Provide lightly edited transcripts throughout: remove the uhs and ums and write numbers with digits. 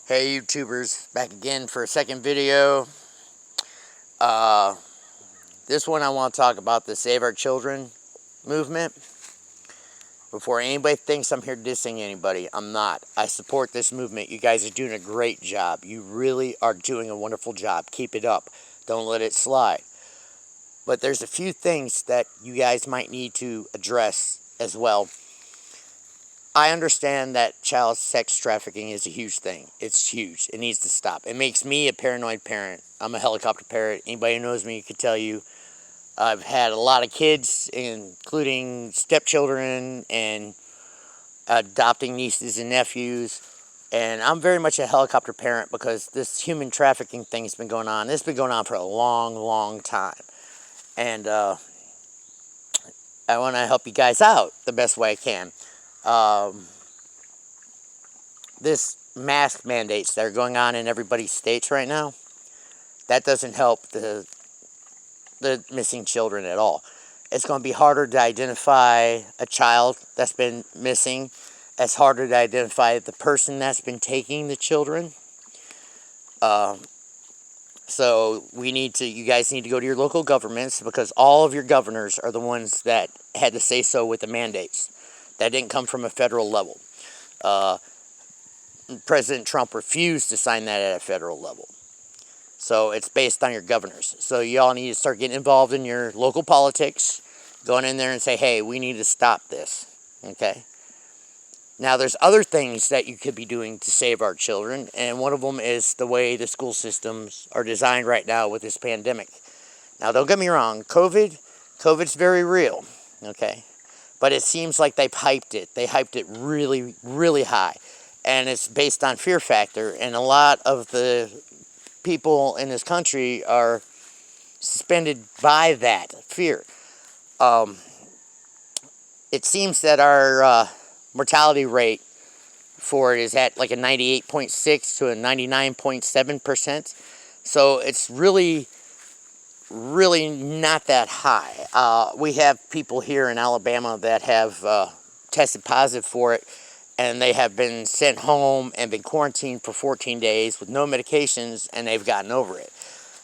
Hey YouTubers, back again for a second video. This one I want to talk about the Save Our Children movement. Before anybody thinks I'm here dissing anybody, I'm not. I support this movement. You guys are doing a great job. You really are doing a wonderful job. Keep it up. Don't let it slide. But there's a few things that you guys might need to address as well. I understand that child sex trafficking is a huge thing. It's huge. It needs to stop. It makes me a paranoid parent. I'm a helicopter parent. Anybody who knows me could tell you I've had a lot of kids, including stepchildren and adopting nieces and nephews. And I'm very much a helicopter parent because this human trafficking thing has been going on. It's been going on for a long, long time. And I want to help you guys out the best way I can. This mask mandates that are going on in everybody's states right now, that doesn't help the missing children at all. It's going to be harder to identify a child that's been missing. It's harder to identify the person that's been taking the children. So you guys need to go to your local governments, because all of your governors are the ones that had to say so with the mandates. That didn't come from a federal level. President Trump refused to sign that at a federal level. So it's based on your governors. So y'all need to start getting involved in your local politics, going in there and say, hey, we need to stop this, okay? Now, there's other things that you could be doing to save our children, and one of them is the way the school systems are designed right now with this pandemic. Now, don't get me wrong, COVID's very real, okay? But it seems like they've hyped it. They hyped it really, really high. And it's based on fear factor. And a lot of the people in this country are suspended by that fear. It seems that our mortality rate for it is at like a 98.6 to a 99.7%. So it's really not that high. We have people here in Alabama that have tested positive for it, and they have been sent home and been quarantined for 14 days with no medications, and they've gotten over it.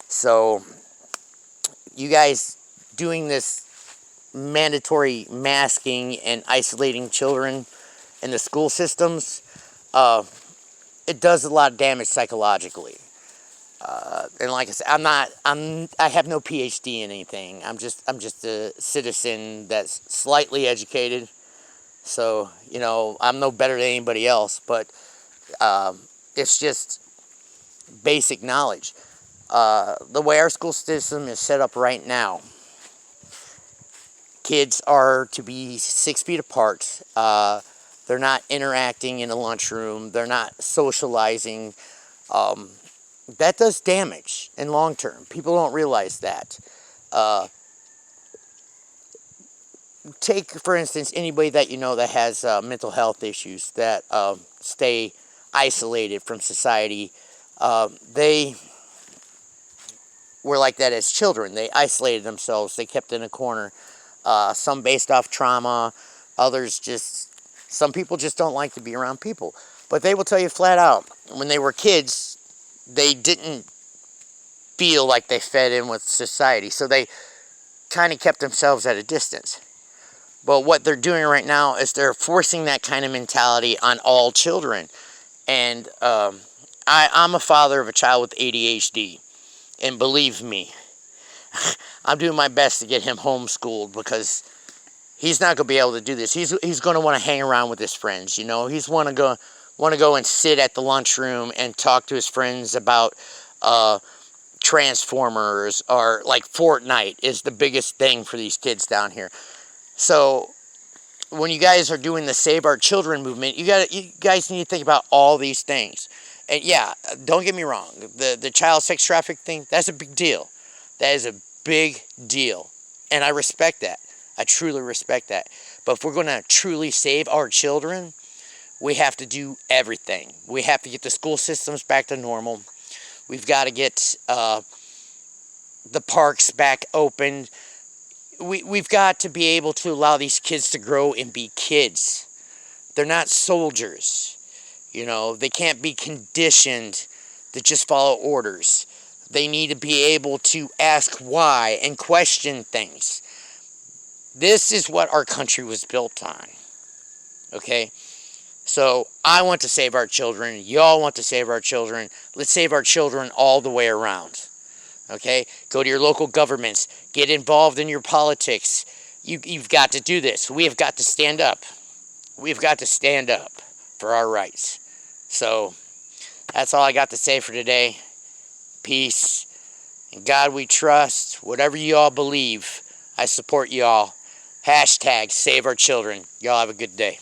So you guys doing this mandatory masking and isolating children in the school systems, it does a lot of damage psychologically. And like I said, I have no PhD in anything. I'm just a citizen that's slightly educated. So, you know, I'm no better than anybody else, but it's just basic knowledge. The way our school system is set up right now, kids are to be 6 feet apart. They're not interacting in a lunchroom. They're not socializing. That does damage in long term. People don't realize that. Take, for instance, anybody that you know that has mental health issues, that stay isolated from society. They were like that as children. They isolated themselves. They kept in a corner. Some based off trauma. Others some people just don't like to be around people. But they will tell you flat out, when they were kids, they didn't feel like they fed in with society. So they kind of kept themselves at a distance. But what they're doing right now is they're forcing that kind of mentality on all children. And I'm a father of a child with ADHD. And believe me, I'm doing my best to get him homeschooled, because he's not going to be able to do this. He's going to want to hang around with his friends, you know. He's want to go and sit at the lunchroom and talk to his friends about Transformers, or like Fortnite is the biggest thing for these kids down here. So when you guys are doing the Save Our Children movement, you guys need to think about all these things. And yeah, don't get me wrong, the child sex trafficking thing, that's a big deal. That is a big deal. And I respect that. I truly respect that. But if we're going to truly save our children, we have to do everything. We have to get the school systems back to normal. We've got to get the parks back open. We've got to be able to allow these kids to grow and be kids. They're not soldiers. You know, they can't be conditioned to just follow orders. They need to be able to ask why and question things. This is what our country was built on. Okay? So I want to save our children. Y'all want to save our children. Let's save our children all the way around. Okay? Go to your local governments. Get involved in your politics. You've got to do this. We have got to stand up. We've got to stand up for our rights. So that's all I got to say for today. Peace. In God we trust. Whatever you all believe, I support you all. Hashtag save our children. Y'all have a good day.